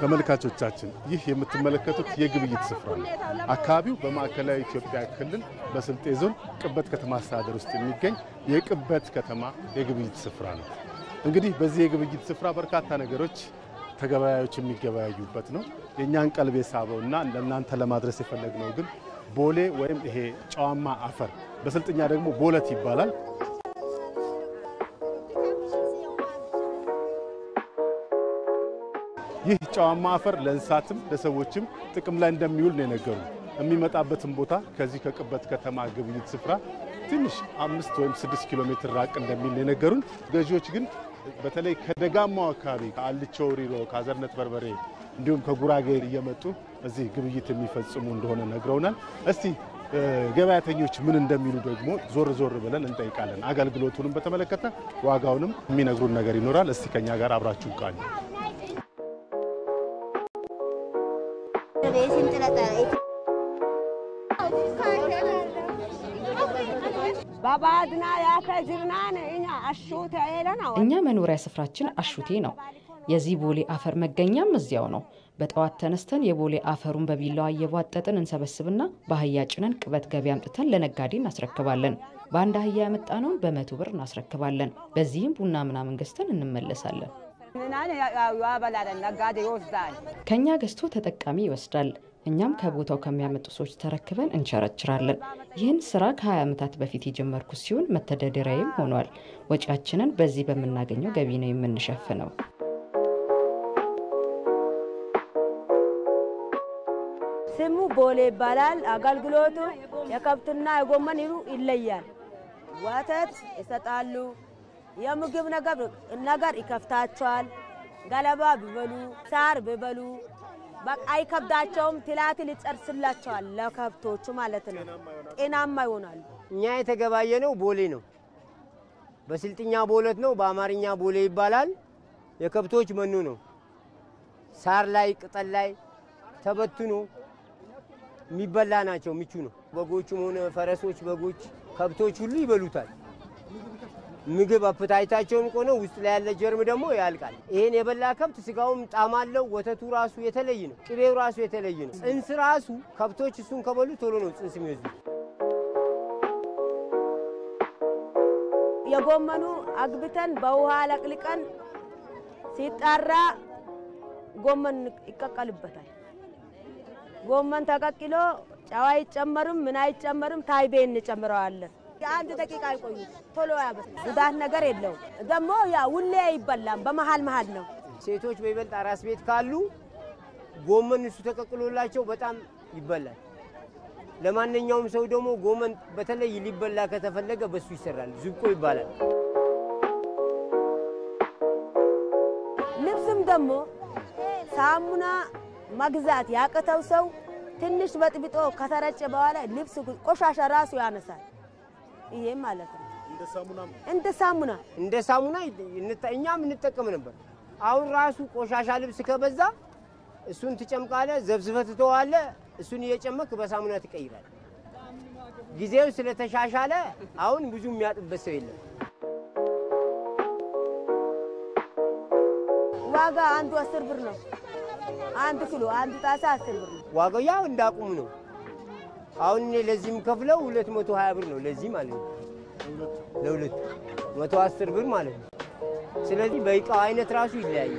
ተመልካቾቻችን ይህ የምትመለከቱት የግብይት ስፍራ ነው። አካባቢው በማዕከላዊ ኢትዮጵያ ክልል በስልጤ ዞን ቅበት ከተማ አስተዳደር ውስጥ የሚገኝ የቅበት ከተማ የግብይት ስፍራ ነው። እንግዲህ በዚህ የግብይት ስፍራ በርካታ ነገሮች ተገበያዮች የሚገበያዩበት ነው። የኛን ቀልብ የሳበውና ለእናንተ ለማድረስ የፈለግነው ግን ቦሌ ወይም ይሄ ጨዋማ አፈር በስልጥኛ ደግሞ ቦለት ይባላል። ይህ ጨዋማ አፈር ለእንስሳትም ለሰዎችም ጥቅም ላይ እንደሚውል ነው የነገሩ። የሚመጣበትን ቦታ ከዚህ ከቅበት ከተማ ግብይት ስፍራ ትንሽ 5 ወይም 6 ኪሎ ሜትር ራቅ እንደሚል ነው የነገሩን። ገዢዎች ግን በተለይ ከደጋማው አካባቢ ከአልቾ ሪሮ ከአዘርነት በርበሬ እንዲሁም ከጉራጌ እየመጡ እዚህ ግብይት የሚፈጽሙ እንደሆነ ነግረውናል። እስቲ ገበያተኞች ምን እንደሚሉ ደግሞ ዞር ዞር ብለን እንጠይቃለን። አገልግሎቱንም በተመለከተ ዋጋውንም የሚነግሩን ነገር ይኖራል። እስቲ ከኛ ጋር አብራችሁ ቃኙ። እኛ መኖሪያ ስፍራችን አሹቴ ነው። የዚህ ቦሌ አፈር መገኛም እዚያው ነው። በጠዋት ተነስተን የቦሌ አፈሩን በቢላዋ እየቧጠጥን እንሰበስብና በአህያ ጭነን ቅበት ገበያ አምጥተን ለነጋዴ እናስረክባለን። በአንድ አህያ ያመጣነውን በ100 ብር እናስረክባለን። በዚህም ቡና ምናምን ገዝተን እንመለሳለን። ከኛ ገዝቶ ተጠቃሚ ይወስዳል። እኛም ከቦታው ከሚያመጡ ሰዎች ተረክበን እንቸረችራለን። ይህን ስራ ከ20 ዓመታት በፊት የጀመርኩት ሲሆን መተዳደሪያዬም ሆኗል። ወጪያችንን በዚህ በመናገኘው ገቢ ነው የምንሸፍነው። ስሙ ቦሌ ይባላል። አገልግሎቱ የከብትና የጎመን ይለያል። ወተት ይሰጣሉ። የምግብ ነገር ይከፍታቸዋል። ገለባ ቢበሉ ሳር ቢበሉ በቃ አይከብዳቸውም። ትላትል ይጨርስላቸዋል ለከብቶቹ ማለት ነው። ጤናማ ይሆናሉ። እኛ የተገባየነው ቦሌ ነው። በስልጥኛ ቦለት ነው፣ በአማርኛ ቦሌ ይባላል። የከብቶች መኑ ነው። ሳር ላይ ቅጠል ላይ ተበትኖ የሚበላ ናቸው። ምቹ ነው። በጎቹም ሆነ ፈረሶች፣ በጎች፣ ከብቶች ሁሉ ይበሉታል። ምግብ አፕታይታቸውም ቆነ ውስጥ ላይ ያለ ጀርም ደግሞ ያልቃል። ይሄን የበላ ከብት ስጋውም ጣዕም አለው። ወተቱ ራሱ የተለየ ነው። ቅቤው ራሱ የተለየ ነው። ጽንስ ራሱ ከብቶች እሱን ከበሉ ቶሎ ነው ጽንስ የሚወስዱ። የጎመኑ አግብተን በውሃ ለቅልቀን ሲጣራ ጎመን ይቀቀልበታል። ጎመን ተቀቅሎ ጨው አይጨመርም፣ ምን አይጨመርም፣ ታይቤ እንጨምረዋለን። አንድ ደቂቃ አይቆዩ ቶሎ ያበስላል። ጉዳት ነገር የለው። ደግሞ ያ ሁሌ ይበላል፣ በመሃል ነው። ሴቶች በይበልጥ አራስ ቤት ካሉ ጎመን እሱ ተቀቅሎላቸው በጣም ይበላል። ለማንኛውም ሰው ደግሞ ጎመን በተለይ ሊበላ ከተፈለገ በሱ ይሰራል። ዝብቆ ይባላል። ልብስም ደግሞ ሳሙና መግዛት ያቀተው ሰው ትንሽ በጥብጦ ከተረጨ በኋላ ልብስ ቆሻሻ ራሱ ያነሳል። ይሄ ማለት ነው። እንደ ሳሙና እኛም እንጠቀም ነበር። አሁን ራሱ ቆሻሻ ልብስ ከበዛ እሱን ትጨምቃለ፣ ዘብዝፈት ተዋለ፣ እሱን እየጨመክ በሳሙና ትቀይራል። ጊዜው ስለተሻሻለ አሁን ብዙ የሚያጥበት ሰው የለም። ዋጋ አንዱ 10 ብር ነው። 1 ኪሎ 1 ጣሳ 10 ብር ነው። ዋጋው ያው እንዳቁሙ ነው። አሁን እኔ ለዚህም ከፍለው 220 ብር ነው ለዚህ ማለት ነው። ለሁለት 110 ብር ማለት ነው። ስለዚህ በእቃው አይነት ራሱ ይለያያል።